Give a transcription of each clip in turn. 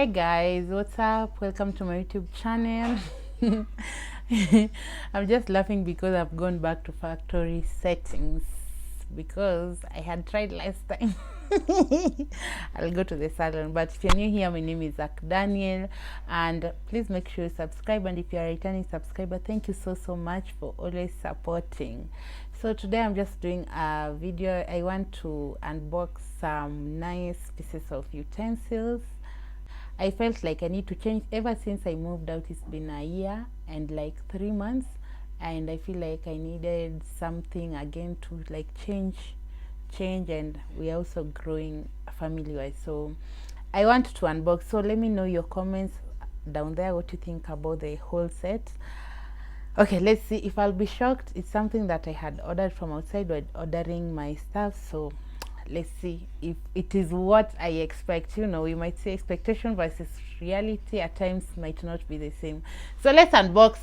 Hey guys, what's up? Welcome to my YouTube channel. I'm just laughing because I've gone back to factory settings because I had tried last time. I'll go to the salon, but if you're new here, my name is Zach Daniel, and please make sure you subscribe. And if you're a returning subscriber, thank you so much for always supporting. So today I'm just doing a video. I want to unbox some nice pieces of utensils. I felt like I need to change. Ever since I moved out, it's been a year and like 3 months, and I feel like I needed something again to like change, and we're also growing family wise, so I want to unbox. So let me know your comments down there, what you think about the whole set. Okay, let's see if I'll be shocked. It's something that I had ordered from outside while ordering my stuff, so let's see if it is what I expect. You know, you might say expectation versus reality at times might not be the same. So let's unbox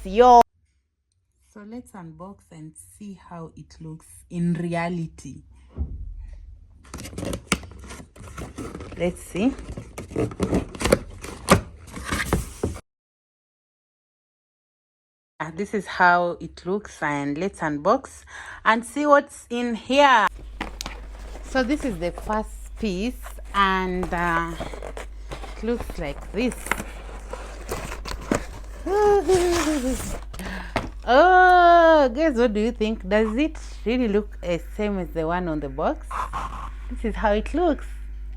and see how it looks in reality. Let's see. This is how it looks, and let's unbox and see what's in here. So this is the first piece, and it looks like this. Oh guys, what do you think? Does it really look the same as the one on the box? This is how it looks.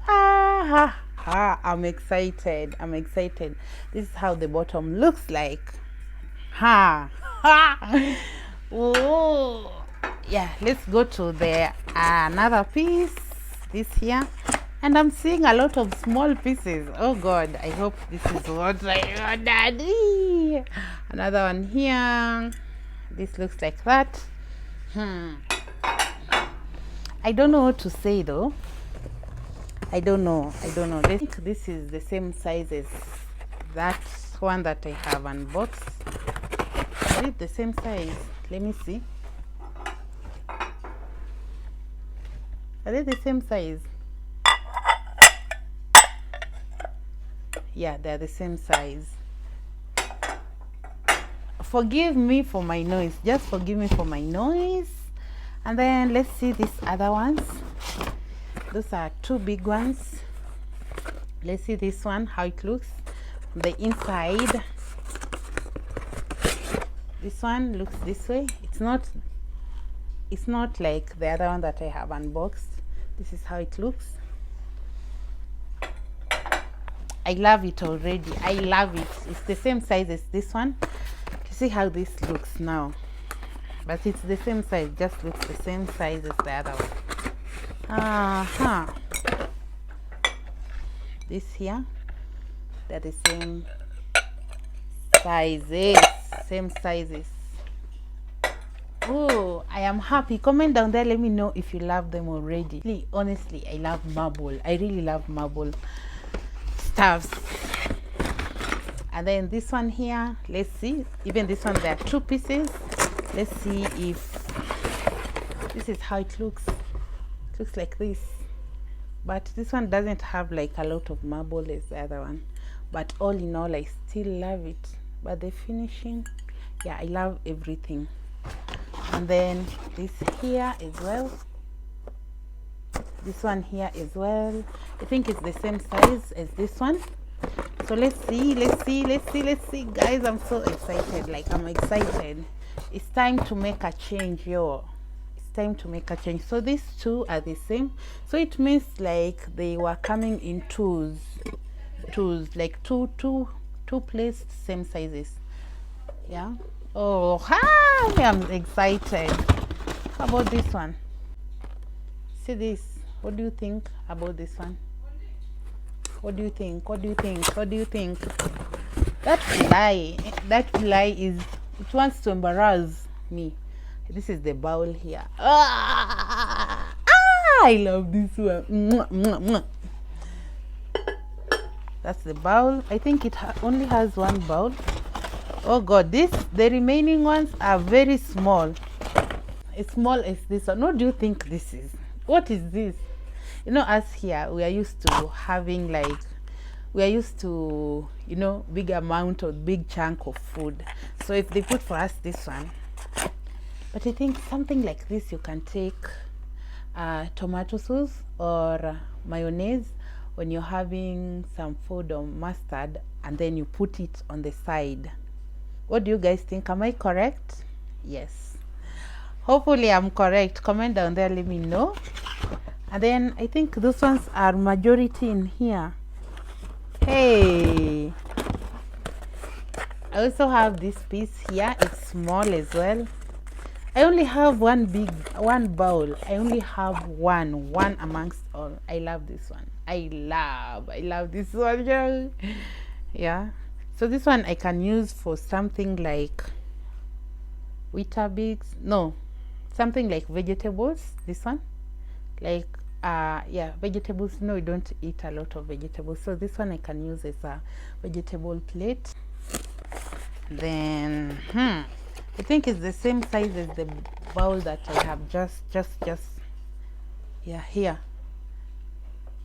I'm excited. This is how the bottom looks like. Oh yeah, let's go to the another piece, this here, and I'm seeing a lot of small pieces. Oh god, I hope this is what I ordered. Another one here. This looks like that. I don't know what to say though. I don't know. I think this is the same size as that one that I have unboxed. Is it the same size? Let me see. Are they the same size? Yeah, they're the same size. Forgive me for my noise. Just forgive me for my noise. And then let's see these other ones. Those are two big ones. Let's see this one, how it looks on the inside. This one looks this way. It's not like the other one that I have unboxed. This is how it looks. I love it already. I love it. It's the same size as this one. See how this looks now, but it's the same size, just looks the same size as the other one. This here, they're the same sizes. Oh, I am happy. Comment down there, let me know if you love them already. Honestly, I love marble. I really love marble stuffs. And then this one here, let's see. Even this one, there are two pieces. Let's see if this is how it looks. It looks like this, but this one doesn't have like a lot of marble as the other one. But all in all, I still love it. But the finishing, yeah, I love everything. And then this here as well. This one here as well. I think it's the same size as this one. So let's see, guys. I'm so excited. Like, I'm excited. It's time to make a change, yo. It's time to make a change. So these two are the same. So it means like they were coming in twos, like two placed same sizes. Yeah. Oh, hi! I'm excited. How about this one? See this? What do you think about this one? What do you think? That fly is, it wants to embarrass me. This is the bowl here. I love this one. That's the bowl. I think it only has one bowl. Oh god, the remaining ones are very small. As small as this one. What do you think this is? What is this? You know, us here, we are used to having like we are used to, you know, big amount or big chunk of food. So if they put for us this one, but I think something like this, you can take tomato sauce or mayonnaise when you're having some food or mustard, and then you put it on the side. What do you guys think? Am I correct? Yes. Hopefully I'm correct. Comment down there, let me know. And then I think those ones are majority in here. Hey, I also have this piece here. It's small as well. I only have one bowl. I only have one amongst all. I love this one. I love this one, girl. Yeah. So this one I can use for something like Weetabix. No, something like vegetables. This one, like yeah, vegetables. No, we don't eat a lot of vegetables, so this one I can use as a vegetable plate. Then I think it's the same size as the bowl that I have just yeah, here.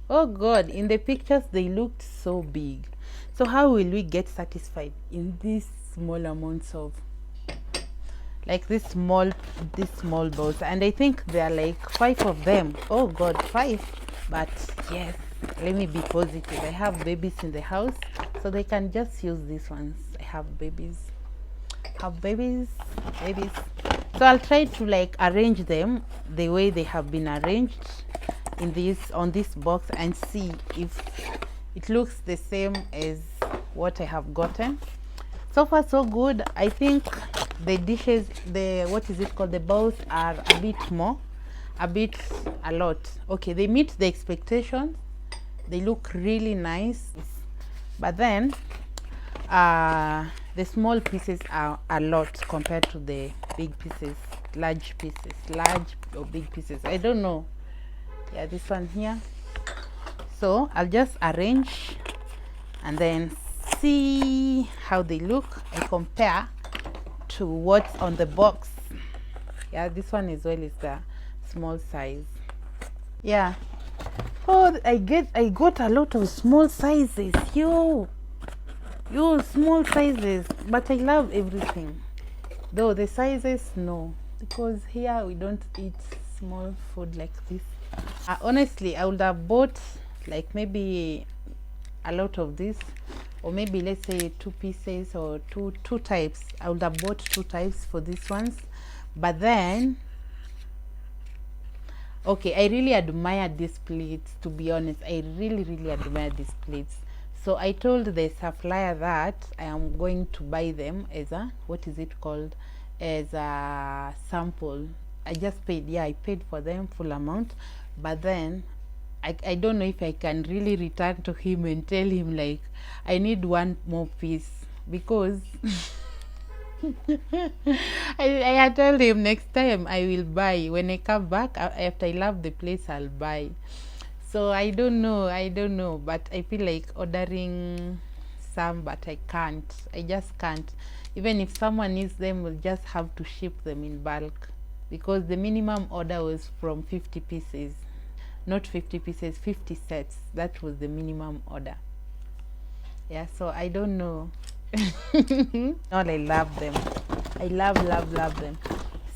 Oh god, in the pictures they looked so big. So how will we get satisfied in these small amounts of, like this small bowls? And I think there are like 5 of them. Oh god, 5. But yes, let me be positive. I have babies in the house, so they can just use these ones. I have babies. So I'll try to like arrange them the way they have been arranged in this, on this box, and see if it looks the same as what I have gotten. So far so good. I think the dishes, the, what is it called, the bowls are a bit more, a lot. Okay, they meet the expectations. They look really nice, but then the small pieces are a lot compared to the big pieces, large or big pieces. I don't know. Yeah, this one here. So I'll just arrange and then see how they look and compare to what's on the box. Yeah, this one as well is the small size. Yeah. Oh, I got a lot of small sizes. Yo, small sizes, but I love everything. Though the sizes, no, because here we don't eat small food like this. Honestly, I would have bought like maybe a lot of this, or maybe let's say 2 pieces or two types. I would have bought 2 types for these ones, but then okay, I really admire these plates, to be honest. I really admire these plates. So I told the supplier that I am going to buy them as a, what is it called, as a sample. I just paid, yeah, I paid for them full amount, but then I don't know if I can really return to him and tell him like I need 1 more piece, because I had told him next time I will buy. When I come back after I love the place, I'll buy. So I don't know, but I feel like ordering some, but I can't. I just can't. Even if someone needs them, we'll just have to ship them in bulk, because the minimum order was from 50 pieces. Not 50 pieces, 50 sets. That was the minimum order. Yeah, so I don't know. All, I love them. I love them.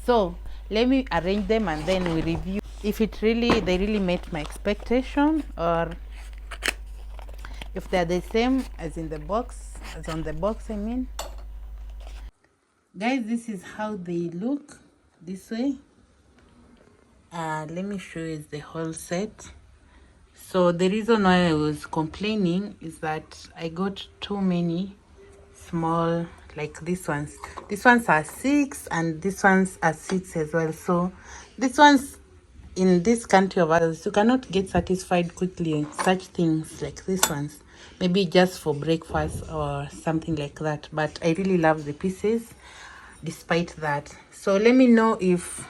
So let me arrange them and then we review if they really met my expectation, or if they're the same as in the box, as on the box, I mean. Guys, this is how they look this way. Let me show you the whole set. So the reason why I was complaining is that I got too many small, like these ones. These ones are 6 and these ones are 6 as well. So these ones, in this country of ours, you cannot get satisfied quickly in such things like these ones. Maybe just for breakfast or something like that. But I really love the pieces despite that. So let me know if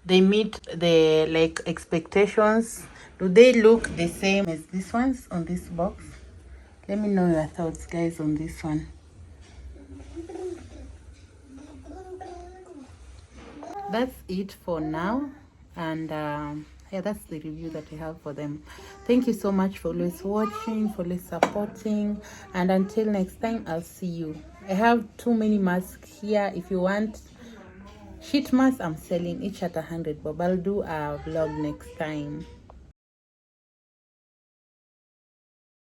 they meet the like expectations. Do they look the same as these ones on this box? Let me know your thoughts, guys, on this one. That's it for now, and Yeah, that's the review that I have for them. Thank you so much for always watching, for always supporting, and until next time, I'll see you. I have too many masks here. If you want sheet masks, I'm selling each at 100 bob. I'll do a vlog next time.